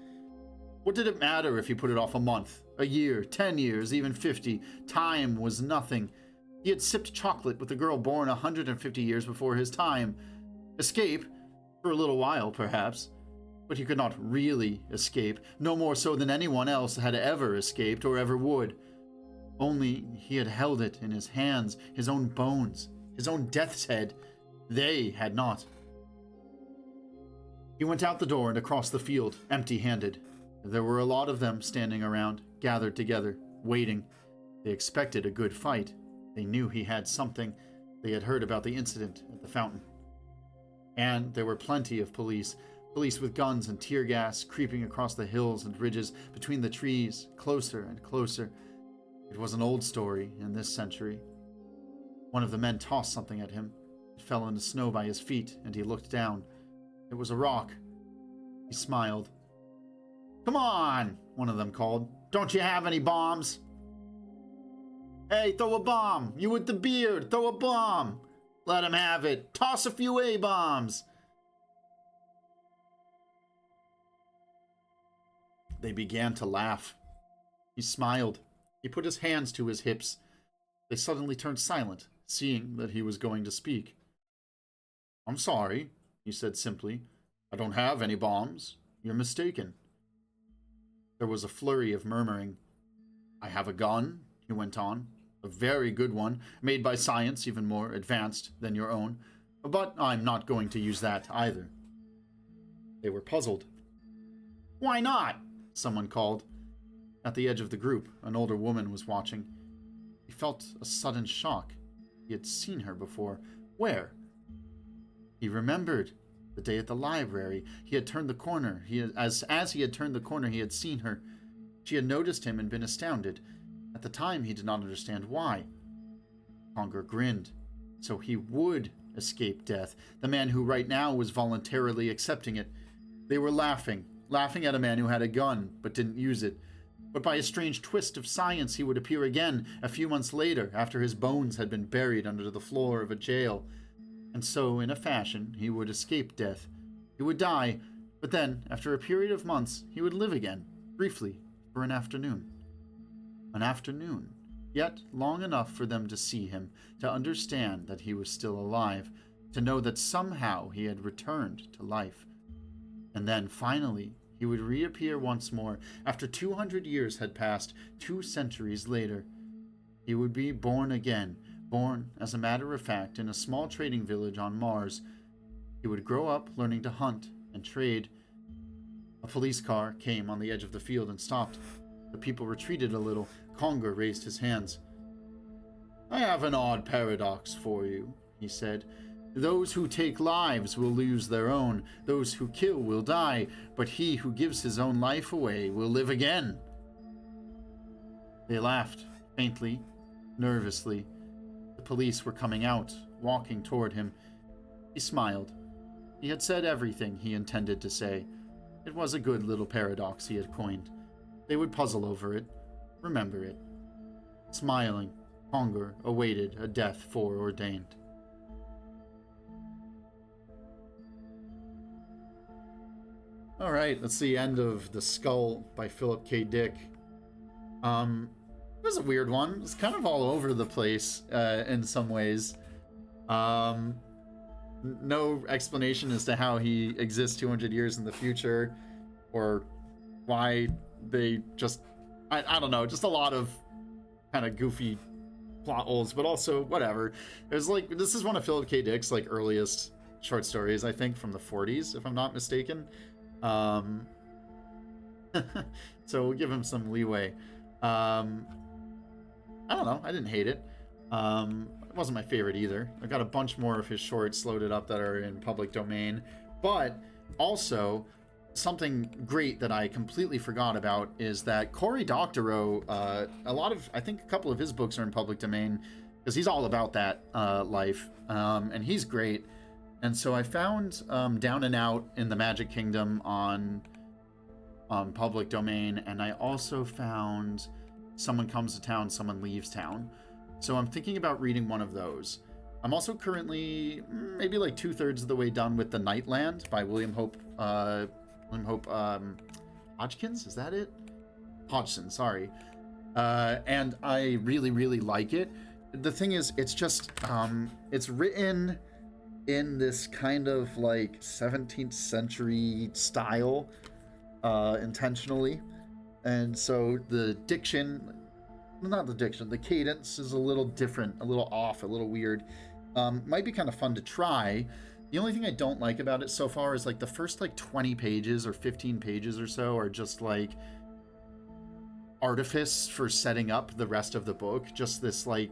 What did it matter if he put it off a month, a year, 10 years, even 50? Time was nothing. He had sipped chocolate with a girl born 150 years before his time. Escape? For a little while, perhaps. But he could not really escape, no more so than anyone else had ever escaped or ever would. Only he had held it in his hands, his own bones, his own death's head. They had not. He went out the door and across the field, empty-handed. There were a lot of them standing around, gathered together, waiting. They expected a good fight. They knew he had something. They had heard about the incident at the fountain. And there were plenty of police with guns and tear gas creeping across the hills and ridges between the trees, closer and closer. It was an old story in this century. One of the men tossed something at him. It fell in the snow by his feet, and he looked down. It was a rock. He smiled. "Come on," one of them called. "Don't you have any bombs?" "Hey, throw a bomb! You with the beard, throw a bomb! Let him have it! Toss a few A-bombs!" They began to laugh. He smiled. He put his hands to his hips. They suddenly turned silent, seeing that he was going to speak. "I'm sorry," he said simply. "I don't have any bombs. You're mistaken." There was a flurry of murmuring. "I have a gun," he went on. "A very good one, made by science even more advanced than your own. But I'm not going to use that either." They were puzzled. "Why not?" someone called. At the edge of the group, an older woman was watching. He felt a sudden shock. He had seen her before. Where? He remembered the day at the library. He had turned the corner. As he had turned the corner, he had seen her. She had noticed him and been astounded. At the time, he did not understand why. Conger grinned. So he would escape death. The man who right now was voluntarily accepting it. They were laughing at a man who had a gun, but didn't use it. But by a strange twist of science, he would appear again a few months later, after his bones had been buried under the floor of a jail. And so, in a fashion, he would escape death. He would die, but then, after a period of months, he would live again, briefly, for an afternoon. An afternoon, yet long enough for them to see him, to understand that he was still alive, to know that somehow he had returned to life. And then, finally, he would reappear once more, after 200 years had passed, 2 centuries later. He would be born again. Born, as a matter of fact, in a small trading village on Mars. He would grow up learning to hunt and trade. A police car came on the edge of the field and stopped. The people retreated a little. Conger raised his hands. I have an odd paradox for you, he said. Those who take lives will lose their own. Those who kill will die. But he who gives his own life away will live again. They laughed, faintly, nervously. The police were coming out, walking toward him. He smiled. He had said everything he intended to say. It was a good little paradox he had coined. They would puzzle over it, remember it. Smiling, Conger awaited a death foreordained. All right, that's the end of The Skull by Philip K. Dick. It was a weird one. It's kind of all over the place in some ways. No explanation as to how he exists 200 years in the future, or why they just... I don't know, just a lot of kind of goofy plot holes, but also whatever. There's like, this is one of Philip K. Dick's like earliest short stories, I think, from the 40s, if I'm not mistaken. So we'll give him some leeway. I don't know. I didn't hate it. It wasn't my favorite either. I got a bunch more of his shorts loaded up that are in public domain. But also, something great that I completely forgot about is that Cory Doctorow, I think a couple of his books are in public domain, because he's all about that life. And he's great. And so I found Down and Out in the Magic Kingdom on public domain, and I also found Someone Comes to Town, Someone Leaves Town. So I'm thinking about reading one of those. I'm also currently maybe like 2/3 of the way done with The Nightland by William Hope Hodgkins, is that it? Hodgson, sorry. And I really, really like it. The thing is, it's just, it's written in this kind of like 17th century style, intentionally. And so the cadence is a little different, a little off, a little weird. Might be kind of fun to try. The only thing I don't like about it so far is like the first like 20 pages or 15 pages or so are just like artifice for setting up the rest of the book. Just this like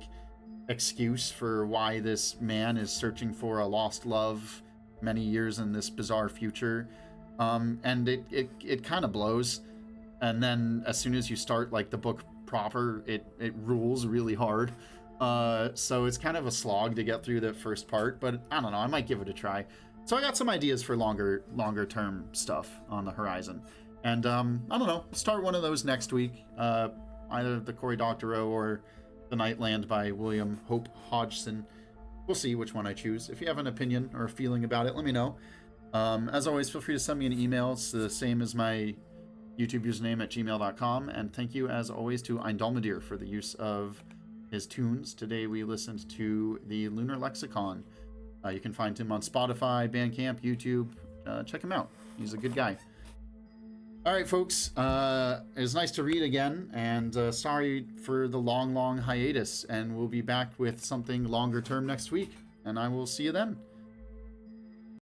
excuse for why this man is searching for a lost love many years in this bizarre future. And it kind of blows. And then as soon as you start like the book proper, it rules really hard. So it's kind of a slog to get through that first part, but I don't know, I might give it a try. So I got some ideas for longer term stuff on the horizon. And I don't know, start one of those next week. Either the Cory Doctorow or The Nightland by William Hope Hodgson. We'll see which one I choose. If you have an opinion or a feeling about it, let me know. As always, feel free to send me an email. It's the same as my YouTube username at gmail.com. And thank you, as always, to Aindulmedir for the use of his tunes. Today we listened to the Lunar Lexicon. You can find him on Spotify, Bandcamp, YouTube. Check him out. He's a good guy. All right, folks. It was nice to read again, and sorry for the long hiatus. And we'll be back with something longer term next week. And I will see you then.